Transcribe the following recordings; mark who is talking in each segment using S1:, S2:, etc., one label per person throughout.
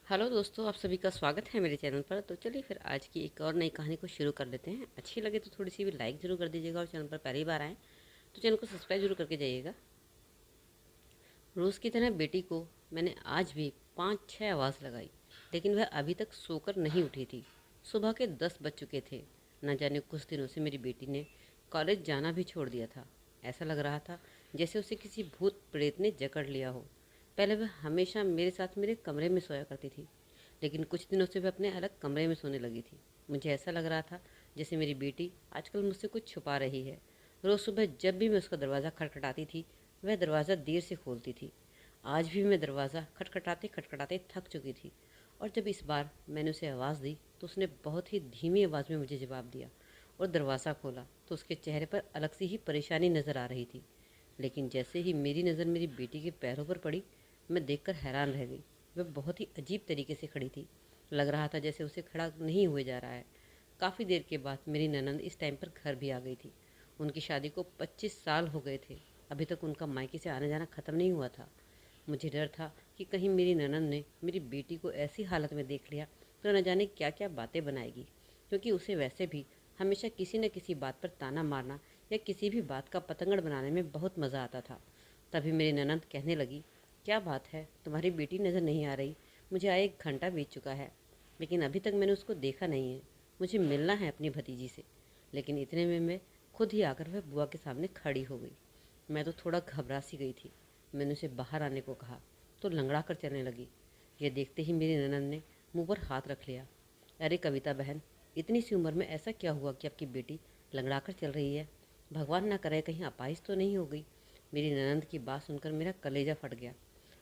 S1: Hello दोस्तों, आप सभी का स्वागत है मेरे चैनल पर। तो चलिए फिर आज की एक और नई कहानी को शुरू कर लेते हैं। अच्छी लगे तो थोड़ी सी भी लाइक ज़रूर कर दीजिएगा और चैनल पर पहली बार आएँ तो चैनल को सब्सक्राइब जरूर करके जाइएगा। रोज़ की तरह बेटी को मैंने आज भी 5-6 आवाज़ लगाई, लेकिन वह अभी तक सोकर नहीं उठी थी। सुबह के 10 बज चुके थे। न जाने कुछ दिनों से मेरी बेटी ने कॉलेज जाना भी छोड़ दिया था। ऐसा लग रहा था जैसे उसे किसी भूत प्रेत ने जकड़ लिया हो। पहले वह हमेशा मेरे साथ मेरे कमरे में सोया करती थी, लेकिन कुछ दिनों से वह अपने अलग कमरे में सोने लगी थी। मुझे ऐसा लग रहा था जैसे मेरी बेटी आजकल मुझसे कुछ छुपा रही है। रोज़ सुबह जब भी मैं उसका दरवाज़ा खटखटाती थी, वह दरवाज़ा देर से खोलती थी। आज भी मैं दरवाज़ा खटखटाते खटखटाते थक चुकी थी, और जब इस बार मैंने उसे आवाज़ दी तो उसने बहुत ही धीमी आवाज़ में मुझे जवाब दिया और दरवाज़ा खोला तो उसके चेहरे पर अलग सी ही परेशानी नज़र आ रही थी। लेकिन जैसे ही मेरी नज़र मेरी बेटी के पैरों पर पड़ी, मैं देखकर हैरान रह गई। वह बहुत ही अजीब तरीके से खड़ी थी। लग रहा था जैसे उसे खड़ा नहीं हुए जा रहा है। काफ़ी देर के बाद मेरी ननंद इस टाइम पर घर भी आ गई थी। उनकी शादी को 25 साल हो गए थे। अभी तक उनका मायके से आना जाना ख़त्म नहीं हुआ था। मुझे डर था कि कहीं मेरी ननंद ने मेरी बेटी को ऐसी हालत में देख लिया तो न जाने क्या क्या बातें बनाएगी, क्योंकि उसे वैसे भी हमेशा किसी न किसी बात पर ताना मारना या किसी भी बात का पतंगड़ बनाने में बहुत मज़ा आता था। तभी मेरी ननंद कहने लगी, क्या बात है, तुम्हारी बेटी नज़र नहीं आ रही? मुझे आए 1 घंटा बीत चुका है, लेकिन अभी तक मैंने उसको देखा नहीं है। मुझे मिलना है अपनी भतीजी से। लेकिन इतने में मैं खुद ही आकर वह बुआ के सामने खड़ी हो गई। मैं तो थोड़ा घबरा सी गई थी। मैंने उसे बाहर आने को कहा तो लंगड़ा कर चलने लगी। यह देखते ही मेरी ननंद ने मुंह पर हाथ रख लिया। अरे कविता बहन, इतनी सी उम्र में ऐसा क्या हुआ कि आपकी बेटी लंगड़ा कर चल रही है? भगवान ना करे कहीं अपाहिज तो नहीं हो गई। मेरी ननंद की बात सुनकर मेरा कलेजा फट गया।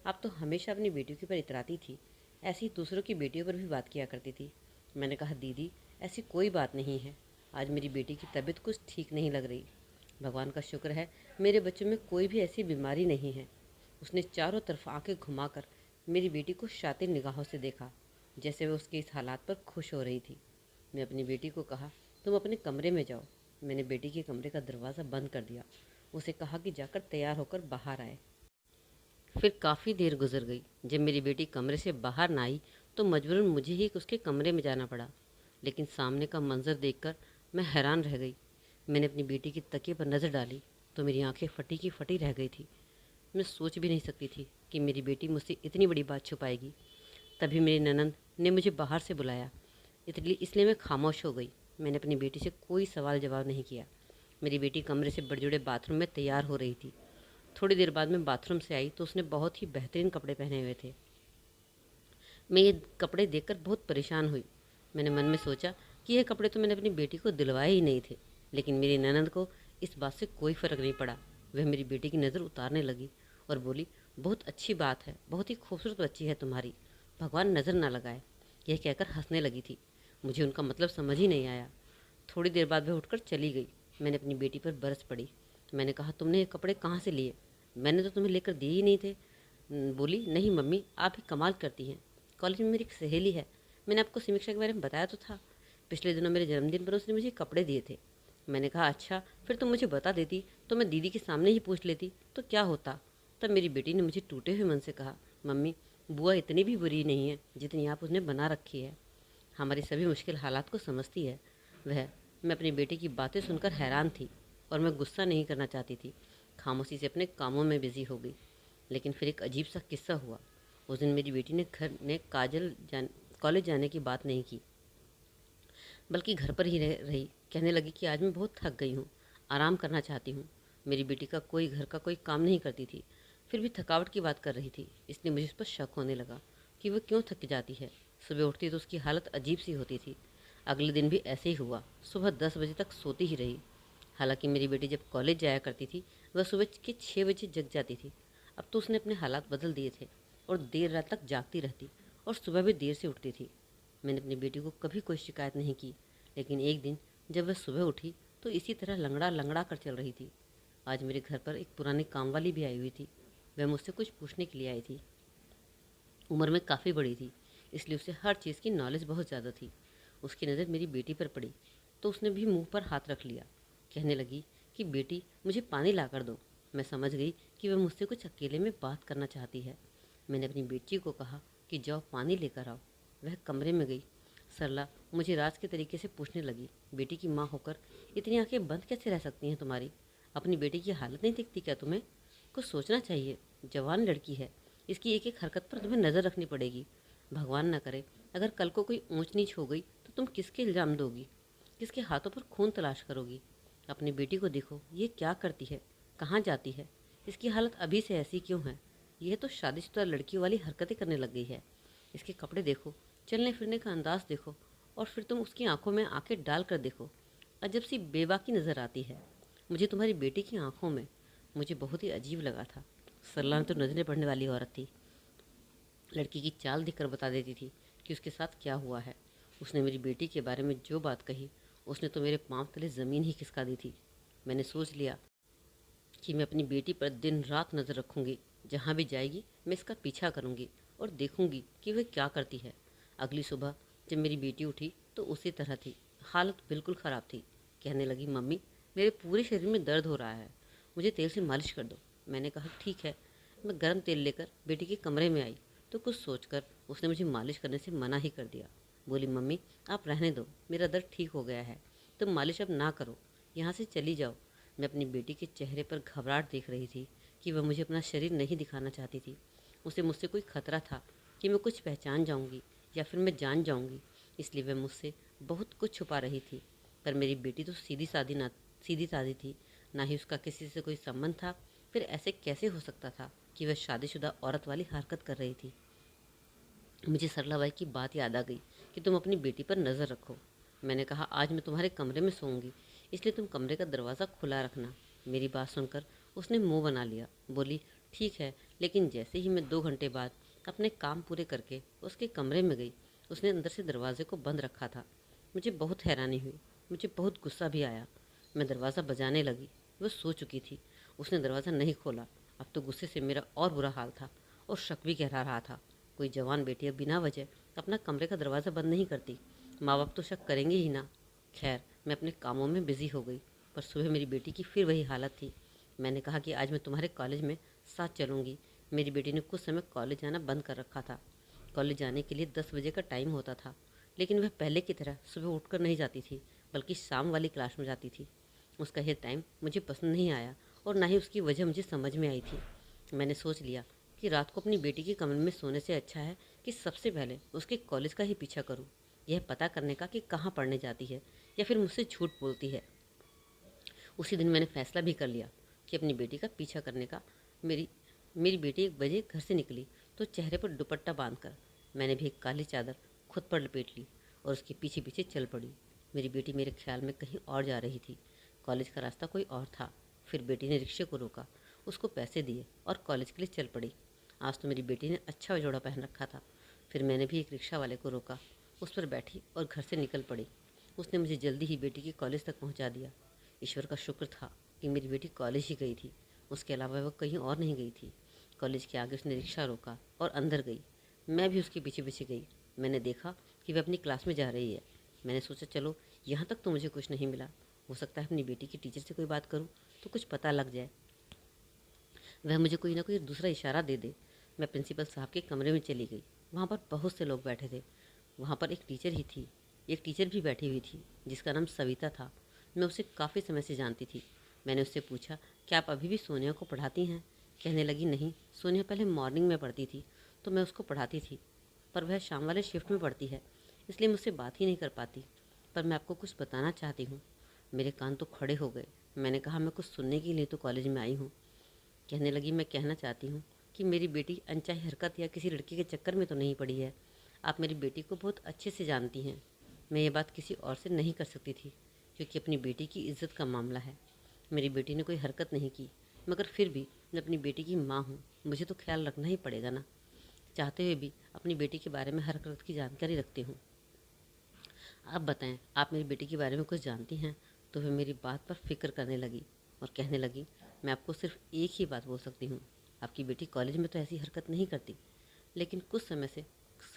S1: आप तो हमेशा अपनी बेटियों के ऊपर इतराती थी, ऐसी दूसरों की बेटियों पर भी बात किया करती थी। मैंने कहा, दीदी ऐसी कोई बात नहीं है। आज मेरी बेटी की तबीयत कुछ ठीक नहीं लग रही। भगवान का शुक्र है मेरे बच्चों में कोई भी ऐसी बीमारी नहीं है। उसने चारों तरफ आंखें घुमाकर मेरी बेटी को शातिर निगाहों से देखा, जैसे वह उसके इस हालात पर खुश हो रही थी। मैं अपनी बेटी को कहा, तुम अपने कमरे में जाओ। मैंने बेटी के कमरे का दरवाज़ा बंद कर दिया। उसे कहा कि जाकर तैयार होकर बाहर आए। फिर काफ़ी देर गुजर गई। जब मेरी बेटी कमरे से बाहर ना आई तो मजबूरन मुझे ही उसके कमरे में जाना पड़ा। लेकिन सामने का मंजर देखकर मैं हैरान रह गई। मैंने अपनी बेटी की तकिए पर नज़र डाली तो मेरी आंखें फटी की फटी रह गई थी। मैं सोच भी नहीं सकती थी कि मेरी बेटी मुझसे इतनी बड़ी बात छुपाएगी। तभी मेरी ननंद ने मुझे बाहर से बुलाया। इसलिए मैं खामोश हो गई। मैंने अपनी बेटी से कोई सवाल जवाब नहीं किया। मेरी बेटी कमरे से बड़े जोड़े बाथरूम में तैयार हो रही थी। थोड़ी देर बाद मैं बाथरूम से आई तो उसने बहुत ही बेहतरीन कपड़े पहने हुए थे। मैं ये कपड़े देखकर बहुत परेशान हुई। मैंने मन में सोचा कि यह कपड़े तो मैंने अपनी बेटी को दिलवाए ही नहीं थे। लेकिन मेरी ननंद को इस बात से कोई फ़र्क नहीं पड़ा। वह मेरी बेटी की नज़र उतारने लगी और बोली, बहुत अच्छी बात है, बहुत ही खूबसूरत बच्ची है तुम्हारी, भगवान नज़र ना लगाए। यह कहकर हंसने लगी थी। मुझे उनका मतलब समझ ही नहीं आया। थोड़ी देर बाद वह उठकर चली गई। मैंने अपनी बेटी पर बरस पड़ी। मैंने कहा, तुमने ये कपड़े कहाँ से लिए? मैंने तो तुम्हें लेकर दिए ही नहीं थे। बोली, नहीं मम्मी, आप ही कमाल करती हैं। कॉलेज में मेरी एक सहेली है, मैंने आपको समीक्षा के बारे में बताया तो था। पिछले दिनों मेरे जन्मदिन पर उसने मुझे कपड़े दिए थे। मैंने कहा, अच्छा, फिर तुम मुझे बता देती तो मैं दीदी के सामने ही पूछ लेती तो क्या होता। तब मेरी बेटी ने मुझे टूटे हुए मन से कहा, मम्मी, बुआ इतनी भी बुरी नहीं है जितनी आप उसने बना रखी है। हमारी सभी मुश्किल हालात को समझती है वह। मैं अपनी बेटी की बातें सुनकर हैरान थी और मैं गुस्सा नहीं करना चाहती थी। खामोशी से अपने कामों में बिजी हो गई। लेकिन फिर एक अजीब सा किस्सा हुआ। उस दिन मेरी बेटी ने कॉलेज जाने की बात नहीं की, बल्कि घर पर ही रही। कहने लगी कि आज मैं बहुत थक गई हूँ, आराम करना चाहती हूँ। मेरी बेटी का कोई घर का कोई काम नहीं करती थी, फिर भी थकावट की बात कर रही थी। इसलिए मुझे उस पर शक होने लगा कि वह क्यों थक जाती है। सुबह उठती तो उसकी हालत अजीब सी होती थी। अगले दिन भी ऐसे ही हुआ। सुबह 10 बजे तक सोती ही रही। हालांकि मेरी बेटी जब कॉलेज जाया करती थी वह सुबह के 6 बजे जग जाती थी। अब तो उसने अपने हालात बदल दिए थे और देर रात तक जागती रहती और सुबह भी देर से उठती थी। मैंने अपनी बेटी को कभी कोई शिकायत नहीं की, लेकिन एक दिन जब वह सुबह उठी तो इसी तरह लंगड़ा लंगड़ा कर चल रही थी। आज मेरे घर पर एक पुरानी काम वाली भी आई हुई थी। वह मुझसे कुछ पूछने के लिए आई थी। उम्र में काफ़ी बड़ी थी, इसलिए उसे हर चीज़ की नॉलेज बहुत ज़्यादा थी। उसकी नज़र मेरी बेटी पर पड़ी तो उसने भी मुंह पर हाथ रख लिया। कहने लगी कि बेटी, मुझे पानी ला कर दो। मैं समझ गई कि वह मुझसे कुछ अकेले में बात करना चाहती है। मैंने अपनी बेटी को कहा कि जाओ पानी लेकर आओ। वह कमरे में गई। सरला मुझे राज के तरीके से पूछने लगी, बेटी की माँ होकर इतनी आंखें बंद कैसे रह सकती हैं तुम्हारी? अपनी बेटी की हालत नहीं दिखती क्या तुम्हें? कुछ सोचना चाहिए। जवान लड़की है, इसकी एक एक हरकत पर तुम्हें नज़र रखनी पड़ेगी। भगवान न करे अगर कल को कोई ऊंच नीच हो गई तो तुम किसके इल्ज़ाम दोगी? किसके हाथों पर खून तलाश करोगी? अपनी बेटी को देखो, ये क्या करती है, कहाँ जाती है? इसकी हालत अभी से ऐसी क्यों है? यह तो शादीशुदा लड़कियों वाली हरकतें करने लग गई है। इसके कपड़े देखो, चलने फिरने का अंदाज देखो, और फिर तुम उसकी आंखों में आंखें डाल कर देखो। अजब सी बेबाकी नज़र आती है मुझे तुम्हारी बेटी की आंखों में। मुझे बहुत ही अजीब लगा था। सरला ने तो नजरें पड़ने वाली औरत थी। लड़की की चाल देखकर बता देती थी कि उसके साथ क्या हुआ है। उसने मेरी बेटी के बारे में जो बात कही, उसने तो मेरे पांव तले ज़मीन ही खिसका दी थी। मैंने सोच लिया कि मैं अपनी बेटी पर दिन रात नज़र रखूंगी। जहाँ भी जाएगी मैं इसका पीछा करूंगी और देखूंगी कि वह क्या करती है। अगली सुबह जब मेरी बेटी उठी तो उसी तरह थी, हालत बिल्कुल ख़राब थी। कहने लगी, मम्मी मेरे पूरे शरीर में दर्द हो रहा है, मुझे तेल से मालिश कर दो। मैंने कहा ठीक है। मैं गर्म तेल लेकर बेटी के कमरे में आई तो कुछ सोचकर उसने मुझे मालिश करने से मना ही कर दिया। बोली, मम्मी आप रहने दो, मेरा दर्द ठीक हो गया है, तुम मालिश अब ना करो, यहाँ से चली जाओ। मैं अपनी बेटी के चेहरे पर घबराहट देख रही थी कि वह मुझे अपना शरीर नहीं दिखाना चाहती थी। उसे मुझसे कोई खतरा था कि मैं कुछ पहचान जाऊंगी या फिर मैं जान जाऊंगी, इसलिए वह मुझसे बहुत कुछ छुपा रही थी। पर मेरी बेटी तो सीधी सादी थी, ना ही उसका किसी से कोई संबंध था। फिर ऐसे कैसे हो सकता था कि वह शादीशुदा औरत वाली हरकत कर रही थी? मुझे सरलाबाई की बात याद आ गई कि तुम अपनी बेटी पर नज़र रखो। मैंने कहा, आज मैं तुम्हारे कमरे में सोऊंगी, इसलिए तुम कमरे का दरवाज़ा खुला रखना। मेरी बात सुनकर उसने मुंह बना लिया। बोली, ठीक है। लेकिन जैसे ही मैं 2 घंटे बाद अपने काम पूरे करके उसके कमरे में गई, उसने अंदर से दरवाजे को बंद रखा था। मुझे बहुत हैरानी हुई, मुझे बहुत गुस्सा भी आया। मैं दरवाज़ा बजाने लगी। वह सो चुकी थी, उसने दरवाज़ा नहीं खोला। अब तो गुस्से से मेरा और बुरा हाल था और शक भी गहरा रहा था। कोई जवान बेटी अब बिना वजह अपना कमरे का दरवाज़ा बंद नहीं करती। माँ बाप तो शक करेंगे ही ना। खैर, मैं अपने कामों में बिजी हो गई। पर सुबह मेरी बेटी की फिर वही हालत थी। मैंने कहा कि आज मैं तुम्हारे कॉलेज में साथ चलूँगी। मेरी बेटी ने कुछ समय कॉलेज जाना बंद कर रखा था। कॉलेज जाने के लिए 10 बजे का टाइम होता था, लेकिन वह पहले की तरह सुबह उठकर नहीं जाती थी, बल्कि शाम वाली क्लास में जाती थी। उसका यह टाइम मुझे पसंद नहीं आया और ना ही उसकी वजह मुझे समझ में आई थी। मैंने सोच लिया कि रात को अपनी बेटी के कमरे में सोने से अच्छा है कि सबसे पहले उसके कॉलेज का ही पीछा करूं, यह पता करने का कि कहाँ पढ़ने जाती है या फिर मुझसे झूठ बोलती है। उसी दिन मैंने फैसला भी कर लिया कि अपनी बेटी का पीछा करने का। मेरी मेरी बेटी 1 बजे घर से निकली तो चेहरे पर दुपट्टा बांधकर मैंने भी एक काली चादर खुद पर लपेट ली और उसके पीछे पीछे चल पड़ी। मेरी बेटी मेरे ख्याल में कहीं और जा रही थी। कॉलेज का रास्ता कोई और था। फिर बेटी ने रिक्शे को रोका, उसको पैसे दिए और कॉलेज के लिए चल पड़ी। आज तो मेरी बेटी ने अच्छा जोड़ा पहन रखा था। फिर मैंने भी एक रिक्शा वाले को रोका, उस पर बैठी और घर से निकल पड़ी। उसने मुझे जल्दी ही बेटी के कॉलेज तक पहुंचा दिया। ईश्वर का शुक्र था कि मेरी बेटी कॉलेज ही गई थी, उसके अलावा वह कहीं और नहीं गई थी। कॉलेज के आगे उसने रिक्शा रोका और अंदर गई। मैं भी उसके पीछे पीछे गई। मैंने देखा कि वह अपनी क्लास में जा रही है। मैंने सोचा, चलो यहाँ तक तो मुझे कुछ नहीं मिला, हो सकता है अपनी बेटी की टीचर से कोई बात करूँ तो कुछ पता लग जाए, वह मुझे कोई ना कोई दूसरा इशारा दे दे। मैं प्रिंसिपल साहब के कमरे में चली गई। वहाँ पर बहुत से लोग बैठे थे। वहाँ पर एक टीचर ही थी, एक टीचर भी बैठी हुई थी जिसका नाम सविता था। मैं उसे काफ़ी समय से जानती थी। मैंने उससे पूछा, क्या आप अभी भी सोनिया को पढ़ाती हैं? कहने लगी, नहीं, सोनिया पहले मॉर्निंग में पढ़ती थी तो मैं उसको पढ़ाती थी, पर वह शाम वाले शिफ्ट में पढ़ती है, इसलिए मुझसे बात ही नहीं कर पाती। पर मैं आपको कुछ बताना चाहती हूँ। मेरे कान तो खड़े हो गए। मैंने कहा, मैं कुछ सुनने के लिए तो कॉलेज में आई हूँ। कहने लगी, मैं कहना चाहती हूँ कि मेरी बेटी अनचाही हरकत या किसी लड़के के चक्कर में तो नहीं पड़ी है। आप मेरी बेटी को बहुत अच्छे से जानती हैं। मैं ये बात किसी और से नहीं कर सकती थी, क्योंकि अपनी बेटी की इज्जत का मामला है। मेरी बेटी ने कोई हरकत नहीं की, मगर फिर भी मैं अपनी बेटी की माँ हूँ, मुझे तो ख्याल रखना ही पड़ेगा ना। चाहते हुए भी अपनी बेटी के बारे में हर हरकत की जानकारी रखती हूँ। आप बताएं, आप मेरी बेटी के बारे में कुछ जानती हैं? तो वह मेरी बात पर फिक्र करने लगी और कहने लगी, मैं आपको सिर्फ एक ही बात बोल सकती हूँ, आपकी बेटी कॉलेज में तो ऐसी हरकत नहीं करती, लेकिन कुछ समय से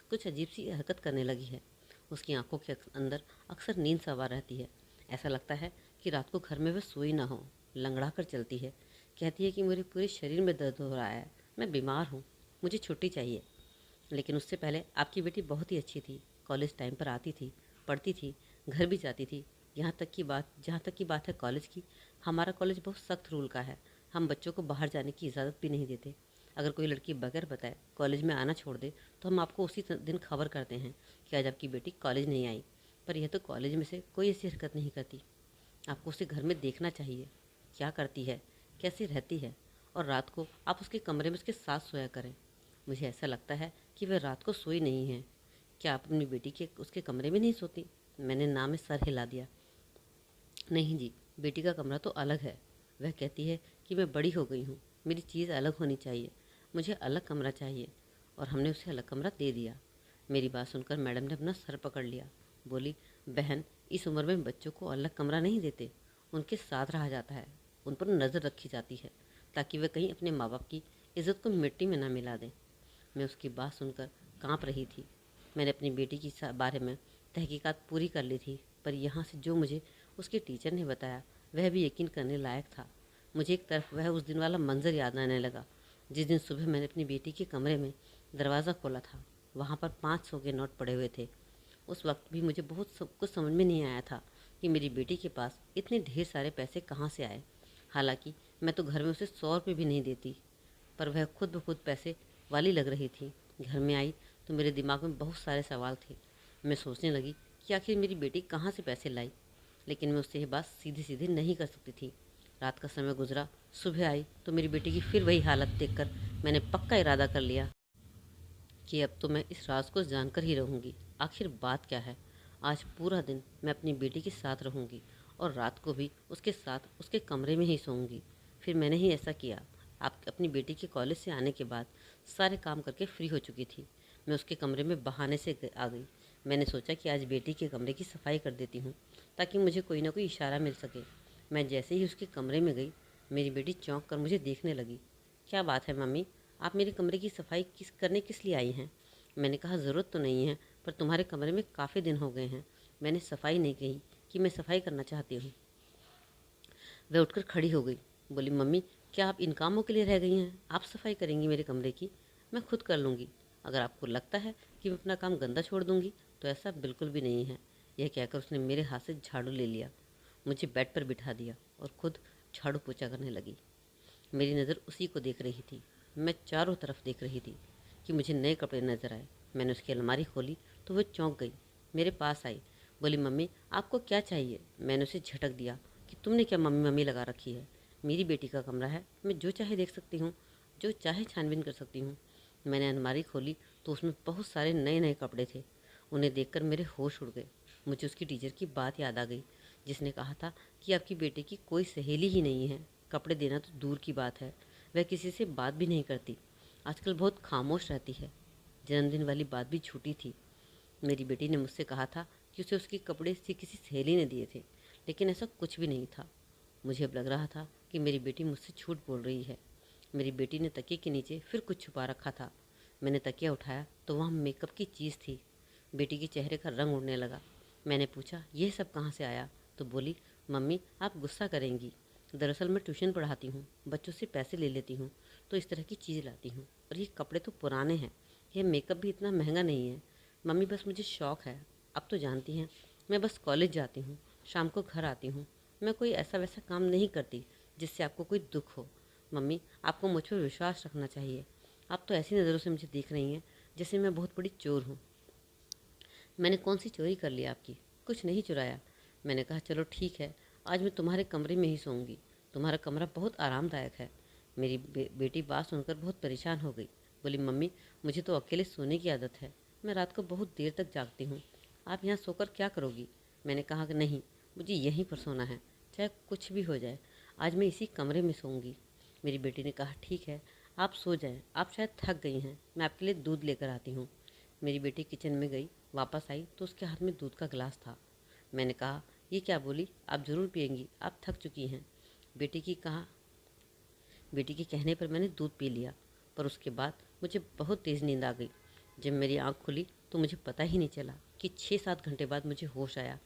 S1: कुछ अजीब सी हरकत करने लगी है। उसकी आंखों के अंदर अक्सर नींद सवार रहती है। ऐसा लगता है कि रात को घर में वह सोई ना हो, लंगड़ा कर चलती है। कहती है कि मेरे पूरे शरीर में दर्द हो रहा है, मैं बीमार हूँ, मुझे छुट्टी चाहिए। लेकिन उससे पहले आपकी बेटी बहुत ही अच्छी थी, कॉलेज टाइम पर आती थी, पढ़ती थी, घर भी जाती थी। जहाँ तक की बात है कॉलेज की, हमारा कॉलेज बहुत सख्त रूल का है। हम बच्चों को बाहर जाने की इजाज़त भी नहीं देते। अगर कोई लड़की बगैर बताए कॉलेज में आना छोड़ दे तो हम आपको उसी दिन खबर करते हैं कि आज आपकी बेटी कॉलेज नहीं आई। पर यह तो कॉलेज में से कोई ऐसी हरकत नहीं करती। आपको उसे घर में देखना चाहिए, क्या करती है, कैसे रहती है, और रात को आप उसके कमरे में उसके साथ सोया करें। मुझे ऐसा लगता है कि वह रात को सोई नहीं है। क्या आप अपनी बेटी के उसके कमरे में नहीं सोती? मैंने ना में सर हिला दिया। नहीं जी, बेटी का कमरा तो अलग है। वह कहती है कि मैं बड़ी हो गई हूँ, मेरी चीज़ अलग होनी चाहिए, मुझे अलग कमरा चाहिए, और हमने उसे अलग कमरा दे दिया। मेरी बात सुनकर मैडम ने अपना सर पकड़ लिया। बोली, बहन, इस उम्र में बच्चों को अलग कमरा नहीं देते, उनके साथ रहा जाता है, उन पर नज़र रखी जाती है ताकि वे कहीं अपने माँ बाप की इज़्ज़त को मिट्टी में ना मिला दें। मैं उसकी बात सुनकर काँप रही थी। मैंने अपनी बेटी की बारे में तहकीकात पूरी कर ली थी, पर यहाँ से जो मुझे उसके टीचर ने बताया वह भी यकीन करने लायक था। मुझे एक तरफ वह उस दिन वाला मंजर याद आने लगा जिस दिन सुबह मैंने अपनी बेटी के कमरे में दरवाज़ा खोला था। वहाँ पर 500 के नोट पड़े हुए थे। उस वक्त भी मुझे कुछ समझ में नहीं आया था कि मेरी बेटी के पास इतने ढेर सारे पैसे कहाँ से आए। हालांकि मैं तो घर में उसे 100 रुपये भी नहीं देती, पर वह खुद ब खुद पैसे वाली लग रही थी। घर में आई तो मेरे दिमाग में बहुत सारे सवाल थे। मैं सोचने लगी कि आखिर मेरी बेटी कहाँ से पैसे लाई, लेकिन मैं उससे ये बात सीधी सीधी नहीं कर सकती थी। रात का समय गुजरा, सुबह आई तो मेरी बेटी की फिर वही हालत देखकर मैंने पक्का इरादा कर लिया कि अब तो मैं इस राज को जानकर ही रहूँगी। आखिर बात क्या है? आज पूरा दिन मैं अपनी बेटी के साथ रहूँगी और रात को भी उसके साथ उसके कमरे में ही सोऊंगी। फिर मैंने ही ऐसा किया। आप अपनी बेटी के कॉलेज से आने के बाद सारे काम करके फ्री हो चुकी थी। मैं उसके कमरे में बहाने से आ गई। मैंने सोचा कि आज बेटी के कमरे की सफाई कर देती हूँ ताकि मुझे कोई ना कोई इशारा मिल सके। मैं जैसे ही उसके कमरे में गई, मेरी बेटी चौंक कर मुझे देखने लगी। क्या बात है मम्मी, आप मेरे कमरे की सफाई किस लिए आई हैं? मैंने कहा, ज़रूरत तो नहीं है, पर तुम्हारे कमरे में काफ़ी दिन हो गए हैं। मैंने सफाई नहीं कही कि मैं सफाई करना चाहती हूँ। वह उठकर खड़ी हो गई। बोली, मम्मी, क्या आप इन कामों के लिए रह गई हैं? आप सफाई करेंगी मेरे कमरे की? मैं खुद कर लूँगी। अगर आपको लगता है कि मैं अपना काम गंदा छोड़ दूँगी तो ऐसा बिल्कुल भी नहीं है। यह कहकर उसने मेरे हाथ से झाड़ू ले लिया, मुझे बेड पर बिठा दिया और खुद झाड़ू पोछा करने लगी। मेरी नज़र उसी को देख रही थी। मैं चारों तरफ देख रही थी कि मुझे नए कपड़े नज़र आए। मैंने उसकी अलमारी खोली तो वह चौंक गई, मेरे पास आई। बोली, मम्मी, आपको क्या चाहिए? मैंने उसे झटक दिया कि तुमने क्या मम्मी मम्मी लगा रखी है? मेरी बेटी का कमरा है, मैं जो चाहे देख सकती हूँ, जो चाहे छानबीन कर सकती हूँ। मैंने अलमारी खोली तो उसमें बहुत सारे नए नए कपड़े थे। उन्हें देखकर मेरे होश उड़ गए। मुझे उसकी टीचर की बात याद आ गई जिसने कहा था कि आपकी बेटे की कोई सहेली ही नहीं है। कपड़े देना तो दूर की बात है, वह किसी से बात भी नहीं करती। आजकल बहुत खामोश रहती है। जन्मदिन वाली बात भी छूटी थी। मेरी बेटी ने मुझसे कहा था कि उसे उसके कपड़े से किसी सहेली ने दिए थे, लेकिन ऐसा कुछ भी नहीं था। मुझे अब लग रहा था कि मेरी बेटी मुझसे झूठ बोल रही है। मेरी बेटी ने तकिए के नीचे फिर कुछ छुपा रखा था। मैंने तकिया उठाया तो वहाँ मेकअप की चीज़ थी। बेटी के चेहरे का रंग उड़ने लगा। मैंने पूछा, यह सब कहाँ से आया? तो बोली, मम्मी, आप गुस्सा करेंगी। दरअसल मैं ट्यूशन पढ़ाती हूँ, बच्चों से पैसे ले लेती हूँ, तो इस तरह की चीज़ लाती हूँ। और ये कपड़े तो पुराने हैं, यह मेकअप भी इतना महंगा नहीं है। मम्मी, बस मुझे शौक़ है। अब तो जानती हैं, मैं बस कॉलेज जाती हूँ, शाम को घर आती हूँ। मैं कोई ऐसा वैसा काम नहीं करती जिससे आपको कोई दुख हो। मम्मी, आपको मुझ पर विश्वास रखना चाहिए। आप तो ऐसी नज़रों से मुझे देख रही हैं जैसे मैं बहुत बड़ी चोर हूँ। मैंने कौन सी चोरी कर ली आपकी? कुछ नहीं चुराया। मैंने कहा, चलो ठीक है, आज मैं तुम्हारे कमरे में ही सोऊंगी। तुम्हारा कमरा बहुत आरामदायक है। मेरी बेटी बात सुनकर बहुत परेशान हो गई। बोली, मम्मी, मुझे तो अकेले सोने की आदत है, मैं रात को बहुत देर तक जागती हूँ। आप यहाँ सोकर क्या करोगी? मैंने कहा कि नहीं, मुझे यहीं पर सोना है, चाहे कुछ भी हो जाए, आज मैं इसी कमरे में सोऊंगी। मेरी बेटी ने कहा, ठीक है, आप सो जाएं, आप शायद थक गई हैं, मैं आपके लिए दूध लेकर आती हूँ। मेरी बेटी किचन में गई, वापस आई तो उसके हाथ में दूध का गिलास था। मैंने कहा, ये क्या? बोली, आप ज़रूर पियेंगी, आप थक चुकी हैं। बेटी की कहा बेटी के कहने पर मैंने दूध पी लिया, पर उसके बाद मुझे बहुत तेज़ नींद आ गई। जब मेरी आँख खुली तो मुझे पता ही नहीं चला कि 6-7 घंटे बाद मुझे होश आया।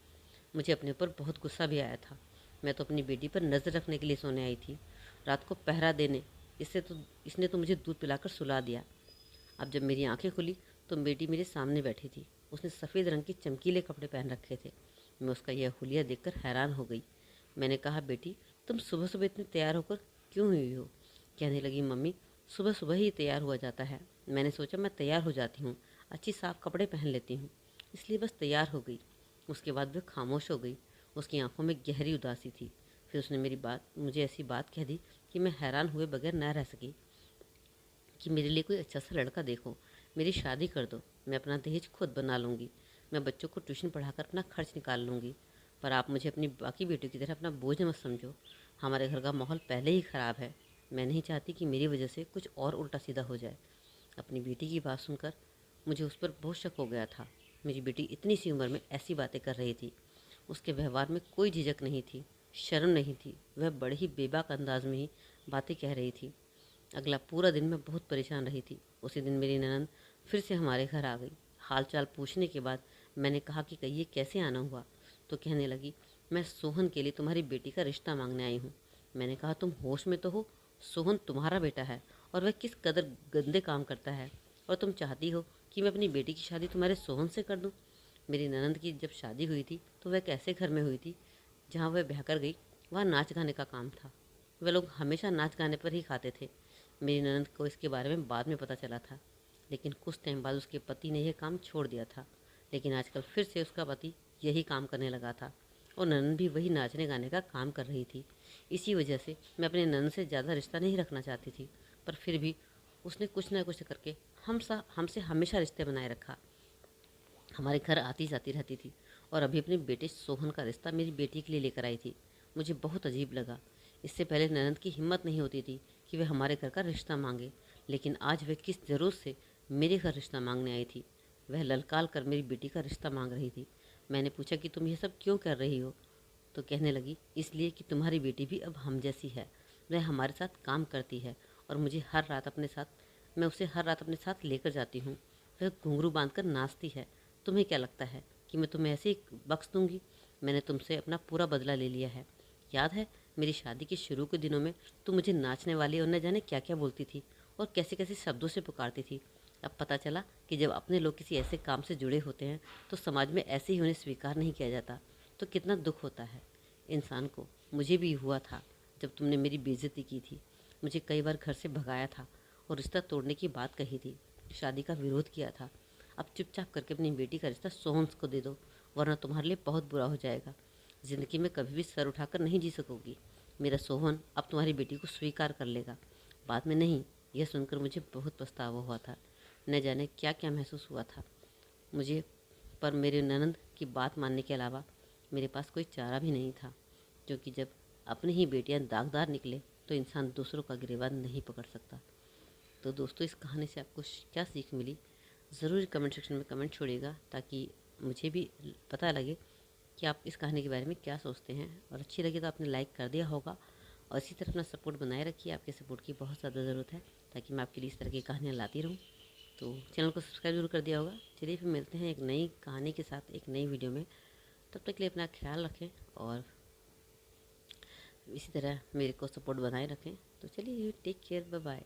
S1: मुझे अपने ऊपर बहुत गुस्सा भी आया था। मैं तो अपनी बेटी पर नज़र रखने के लिए सोने आई थी, रात को पहरा देने। इसने तो मुझे दूध पिलाकर सुला दिया। अब जब मेरी आंखें खुली तो बेटी मेरे सामने बैठी थी। उसने सफ़ेद रंग के चमकीले कपड़े पहन रखे थे। मैं उसका यह हुलिया देखकर हैरान हो गई। मैंने कहा, बेटी तुम सुबह सुबह इतनी तैयार होकर क्यों हुई हो? कहने लगी, मम्मी सुबह सुबह ही तैयार हुआ जाता है। मैंने सोचा मैं तैयार हो जाती हूँ, अच्छी साफ कपड़े पहन लेती हूँ, इसलिए बस तैयार हो गई। उसके बाद वह खामोश हो गई। उसकी आंखों में गहरी उदासी थी। फिर उसने मुझे ऐसी बात कह दी कि मैं हैरान हुए बगैर न रह सकी कि मेरे लिए कोई अच्छा सा लड़का देखो, मेरी शादी कर दो, मैं अपना दहेज खुद बना लूँगी, मैं बच्चों को ट्यूशन पढ़ाकर अपना खर्च निकाल लूँगी। पर आप मुझे अपनी बाकी बेटियों की तरह अपना बोझ मत समझो। हमारे घर का माहौल पहले ही ख़राब है। मैं नहीं चाहती कि मेरी वजह से कुछ और उल्टा सीधा हो जाए। अपनी बेटी की बात सुनकर मुझे उस पर बहुत शक हो गया था। मेरी बेटी इतनी सी उम्र में ऐसी बातें कर रही थी। उसके व्यवहार में कोई झिझक नहीं थी, शर्म नहीं थी। वह बड़े ही बेबाक अंदाज में ही बातें कह रही थी। अगला पूरा दिन मैं बहुत परेशान रही थी। उसी दिन मेरी ननंद फिर से हमारे घर आ गई। हाल चाल पूछने के बाद मैंने कहा कि कहिए कैसे आना हुआ? तो कहने लगी, मैं सोहन के लिए तुम्हारी बेटी का रिश्ता मांगने आई हूँ। मैंने कहा, तुम होश में तो हो? सोहन तुम्हारा बेटा है और वह किस कदर गंदे काम करता है, और तुम चाहती हो कि मैं अपनी बेटी की शादी तुम्हारे सोहन से कर दूँ? मेरी ननंद की जब शादी हुई थी तो वह कैसे घर में हुई थी? जहाँ वह ब्याह कर गई वहाँ नाच गाने का काम था। वह लोग हमेशा नाच गाने पर ही खाते थे। मेरी ननंद को इसके बारे में बाद में पता चला था, लेकिन कुछ टाइम बाद उसके पति ने यह काम छोड़ दिया था। लेकिन आजकल फिर से उसका पति यही काम करने लगा था और ननंद भी वही नाचने गाने का काम कर रही थी। इसी वजह से मैं अपने ननंद से ज़्यादा रिश्ता नहीं रखना चाहती थी, पर फिर भी उसने कुछ ना कुछ करके हमसे हमेशा रिश्ते बनाए रखा। हमारे घर आती जाती रहती थी और अभी अपने बेटे सोहन का रिश्ता मेरी बेटी के लिए लेकर आई थी। मुझे बहुत अजीब लगा। इससे पहले ननंद की हिम्मत नहीं होती थी कि वह हमारे घर का रिश्ता मांगे, लेकिन आज वह किस ज़रूरत से मेरे घर रिश्ता मांगने आई थी। वह ललकाल कर मेरी बेटी का रिश्ता मांग रही थी। मैंने पूछा कि तुम ये सब क्यों कर रही हो? तो कहने लगी, इसलिए कि तुम्हारी बेटी भी अब हम जैसी है। वह हमारे साथ काम करती है और मैं उसे हर रात अपने साथ लेकर जाती हूँ। वह घुंघरू बांधकर नाचती है। तुम्हें क्या लगता है कि मैं तुम्हें ऐसे ही बख्श दूंगी? मैंने तुमसे अपना पूरा बदला ले लिया है। याद है मेरी शादी के शुरू के दिनों में तुम मुझे नाचने वाली और न जाने क्या क्या बोलती थी और कैसे कैसे शब्दों से पुकारती थी। अब पता चला कि जब अपने लोग किसी ऐसे काम से जुड़े होते हैं तो समाज में ऐसे ही उन्हें स्वीकार नहीं किया जाता, तो कितना दुख होता है इंसान को। मुझे भी हुआ था जब तुमने मेरी बेइज्जती की थी। मुझे कई बार घर से भगाया था और रिश्ता तोड़ने की बात कही थी, शादी का विरोध किया था। अब चुपचाप करके अपनी बेटी का रिश्ता सोहन को दे दो, वरना तुम्हारे लिए बहुत बुरा हो जाएगा। ज़िंदगी में कभी भी सर उठाकर नहीं जी सकोगी। मेरा सोहन अब तुम्हारी बेटी को स्वीकार कर लेगा, बाद में नहीं। यह सुनकर मुझे बहुत पछतावा हुआ था। न जाने क्या क्या महसूस हुआ था मुझे, पर मेरे ननंद की बात मानने के अलावा मेरे पास कोई चारा भी नहीं था, क्योंकि जब अपनी ही बेटियां दागदार निकले तो इंसान दूसरों का गिरेबान नहीं पकड़ सकता। तो दोस्तों, इस कहानी से आपको क्या सीख मिली, ज़रूर कमेंट सेक्शन में कमेंट छोड़िएगा, ताकि मुझे भी पता लगे कि आप इस कहानी के बारे में क्या सोचते हैं। और अच्छी लगी तो आपने लाइक कर दिया होगा, और इसी तरह अपना सपोर्ट बनाए रखिए। आपके सपोर्ट की बहुत ज़्यादा ज़रूरत है, ताकि मैं आपके लिए इस तरह की कहानियाँ लाती रहूँ। तो चैनल को सब्सक्राइब जरूर कर दिया होगा। चलिए फिर मिलते हैं एक नई कहानी के साथ एक नई वीडियो में। तब तक के लिए अपना ख्याल रखें और इसी तरह मेरे को सपोर्ट बनाए रखें। तो चलिए, टेक केयर, बाय बाय।